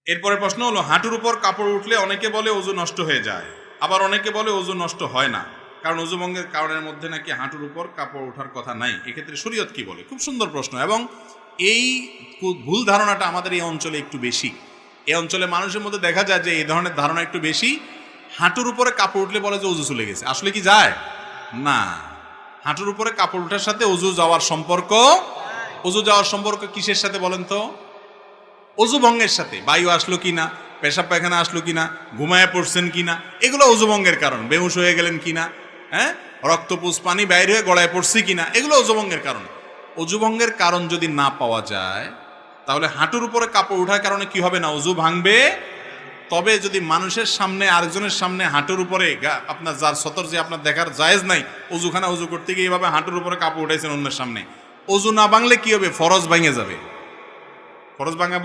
এরপরে প্রশ্ন হলো, হাঁটুর উপর কাপড় উঠলে অনেকে বলে ওযু নষ্ট হয়ে যায়, আবার অনেকে বলে ওযু নষ্ট হয় না, কারণ ওযু ভঙ্গের কারণের মধ্যে নাকি হাঁটুর উপর কাপড় ওঠার কথা নাই। এক্ষেত্রে শরীয়ত কি বলে? খুব সুন্দর প্রশ্ন, এবং এই ভুল ধারণাটা আমাদের এই অঞ্চলে একটু বেশি। এই অঞ্চলে মানুষের মধ্যে দেখা যায় যে এই ধরনের ধারণা একটু বেশি। হাঁটুর উপরে কাপড় উঠলে বলে যে ওযু চলে গেছে। আসলে কি যায়? না। হাঁটুর উপরে কাপড় ওঠার সাথে ওযু যাওয়ার সম্পর্ক, ওযু যাওয়ার সম্পর্ক কিসের সাথে বলেন তো? ওযু ভঙ্গের সাথে। বায়ু আসলো কিনা, পেশাব পায়খানা আসলো কিনা, ঘুমায় পড়ছেন কিনা, এগুলো ওযু ভঙ্গের কারণ। বেহুশ হয়ে গেলেন কিনা, হ্যাঁ, রক্তপুষ পানি বাইরে হয়ে গলায় পড়ছে কিনা, এগুলো ওযু ভঙ্গের কারণ। ওযু ভঙ্গের কারণ যদি না পাওয়া যায়, তাহলে হাঁটুর উপরে কাপড় ওঠার কারণে কি হবে না? ওযু ভাঙবে। তবে যদি মানুষের সামনে, আরেকজনের সামনে হাঁটুর উপরে আপনার যার সতর যে আপনার দেখার জায়েজ নাই, ওযুখানা ওযু করতে গিয়ে এইভাবে হাঁটুর উপরে কাপড় উঠাইছেন অন্যের সামনে, ওযু না ভাঙলে কি হবে? ফরজ ভাঙে যাবে। ফরজ ভাঙা